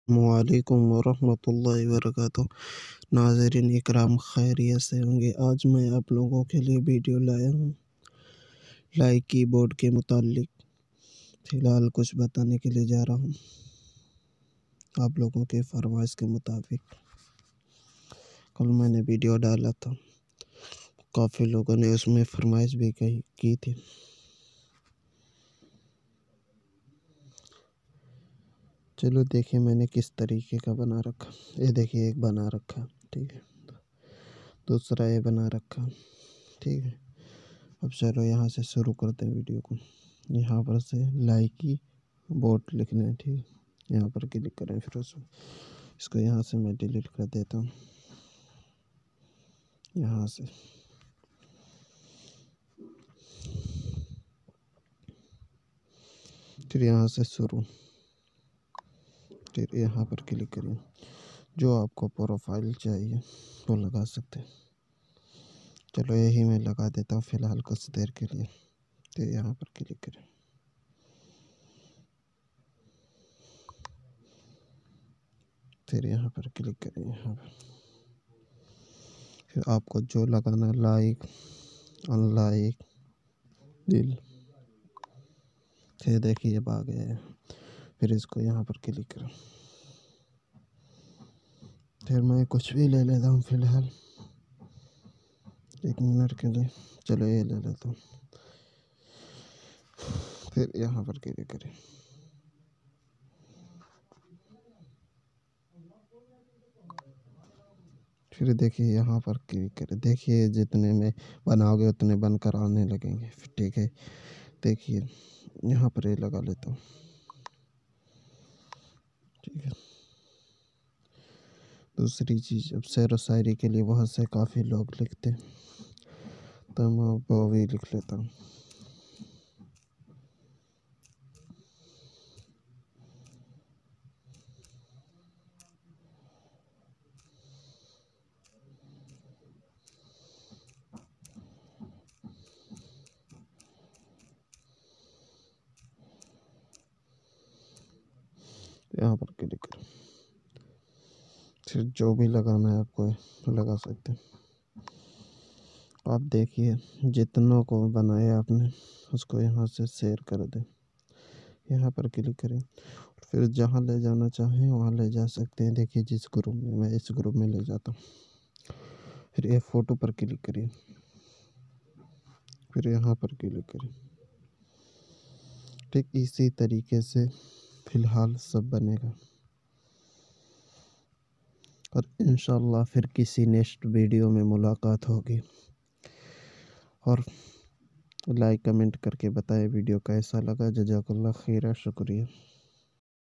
वालेकुम वरहमतुल्लाहि वबरकातुहू। नाज़रीन इकराम खैरियत से होंगे। आज मैं आप लोगों के लिए वीडियो लाया हूँ लाइक कीबोर्ड के मुतालिक। फ़िलहाल कुछ बताने के लिए जा रहा हूँ आप लोगों के फरमाइश के मुताबिक। कल मैंने वीडियो डाला था, काफ़ी लोगों ने उसमें फरमाइश भी की थी। चलो देखिए मैंने किस तरीके का बना रखा। ये देखिए एक बना रखा, ठीक है। दूसरा ये बना रखा, ठीक है। अब चलो यहाँ से शुरू करते हैं वीडियो को। यहाँ पर से लाइक की बोर्ड लिखना है, ठीक है। यहाँ पर क्लिक करें, फिर इसको यहाँ से मैं डिलीट कर देता हूँ। यहाँ से फिर यहाँ से शुरू, फिर यहाँ पर क्लिक करिए। जो आपको प्रोफाइल चाहिए वो लगा सकते हैं। चलो यही मैं लगा देता हूँ फ़िलहाल कुछ देर के लिए। तो यहाँ पर क्लिक करें, फिर यहाँ पर क्लिक करें। यहाँ पर फिर आपको जो लगाना, लाइक, अनलाइक, दिल, फिर देखिए अब आ गया है। फिर इसको यहाँ पर क्लिक करें। फिर मैं कुछ भी ले लेता हूँ फ़िलहाल 1 मिनट के लिए। चलो ये ले लेता हूँ। फिर यहाँ पर क्लिक करें। फिर देखिए यहाँ पर क्लिक करें। देखिए जितने में बनाओगे उतने बनकर आने लगेंगे, ठीक है। देखिए यहाँ पर ये लगा लेता हूँ, ठीक है। दूसरी चीज़, अब शेर व शायरी के लिए बहुत से काफ़ी लोग लिखते हैं, तो मैं वो भी लिख लेता हूँ। यहाँ पर क्लिक करें। फिर जो भी लगाना है आपको लगा सकते हैं। आप देखिए जितनों को बनाया आपने उसको यहाँ से शेयर कर दें। यहाँ पर क्लिक करें, फिर जहाँ ले जाना चाहें वहाँ ले जा सकते हैं। देखिए जिस ग्रुप में, मैं इस ग्रुप में ले जाता हूँ। फिर ये फ़ोटो पर क्लिक करिए, फिर यहाँ पर क्लिक करें। ठीक इसी तरीके से फ़िलहाल सब बनेगा, और इंशाल्लाह फिर किसी नेक्स्ट वीडियो में मुलाकात होगी। और लाइक कमेंट करके बताएं वीडियो कैसा लगा। जज़ाकल्लाह खैर, शुक्रिया।